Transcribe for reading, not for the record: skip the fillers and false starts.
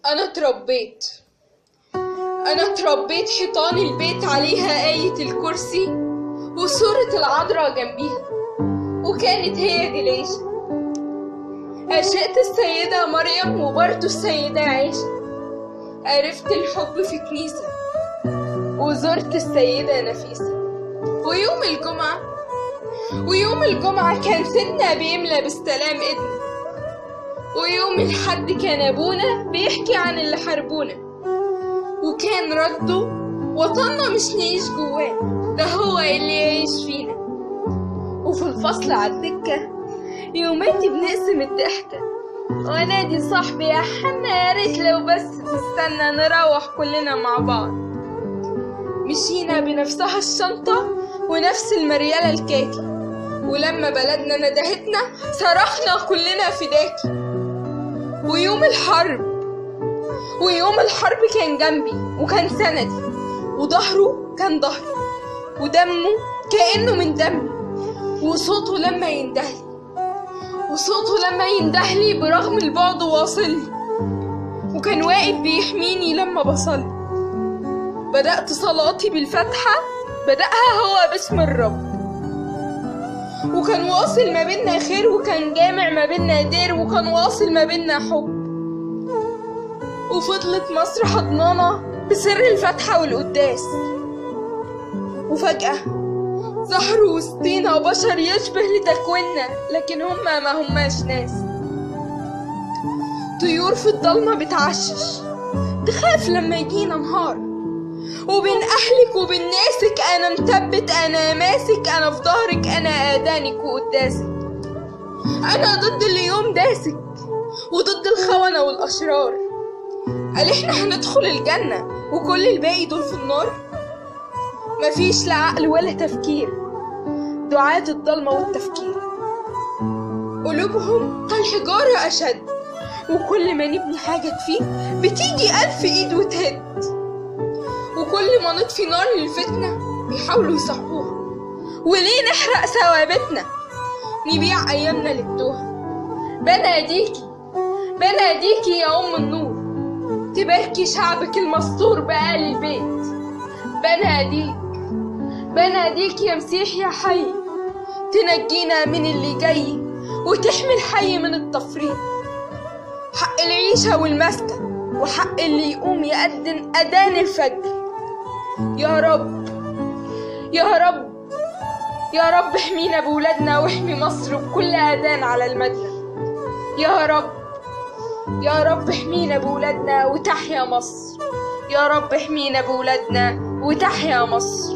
أنا اتربيت حيطان البيت عليها آية الكرسي وصورة العذراء جنبيها، وكانت هي دي العيشة. عشقت السيدة مريم وبرضه السيدة عائشة. عرفت الحب في كنيسة وزرت السيدة نفيسة. ويوم الجمعة كان سيدنا بيملى بالسلام إيدنا. ويوم الحد كان أبونا بيحكي عن اللي حاربونا، وكان رده وطننا مش نعيش جواه، ده هو اللي يعيش فينا. وفي الفصل عالدكة يوماتي بنقسم الضحكة، وانادي صاحبي يا حنا يا ريت لو بس تستنى نروح كلنا مع بعض. مشينا بنفسها الشنطة ونفس المريالة الكاكي، ولما بلدنا ندهتنا صرخنا كلنا فداكي. ويوم الحرب كان جنبي وكان سندي، وظهره كان ظهري، ودمه كأنه من دمي، وصوته لما يندهلي برغم البعد واصلي، وكان واقف بيحميني لما بصلي. بدأت صلاتي بالفاتحة، بدأها هو باسم الرب، وكان واصل ما بيننا خير، وكان جامع ما بيننا دير، وكان واصل ما بيننا حب. وفضلت مصر حضنانا بسر الفاتحة والقداس، وفجأة ظهروا وسطينا بشر يشبه لتكويننا، لكن ما هماش ناس. طيور في الضلمة بتعشش، تخاف لما يجينا نهار، وبين أهلك وبين ناسك أنا مثبت، أنا ماسك، أنا في ظهرك، أنا آدانك وقداسك. أنا ضد اللي يوم داسك وضد الخونة والأشرار. قال إحنا هندخل الجنة وكل الباقي دول في النار. مفيش لا عقل ولا تفكير، دعاة الضلمة والتفكير قلوبهم كالحجارة أشد، وكل ما نبني حاجة تفيد بتيجي 1000 إيد وتهد. وكل ما نطفي نار للفتنة بيحاولوا يصحوها، وليه نحرق ثوابتنا نبيع أيامنا للتوه. بناديكي يا أم النور، تباركي شعبك المستور بآل البيت. بناديك يا مسيحي يا حي، تنجينا من اللي جاي وتحمي الحي من التفريط. حق العيشة والمسكن، وحق اللي يقوم يأذن أذان الفجر. يا رب احمينا بولادنا، واحمي مصر بكل أذان على المدنة. يا رب احمينا بولادنا وتحيا مصر. يا رب احمينا بولادنا وتحيا مصر.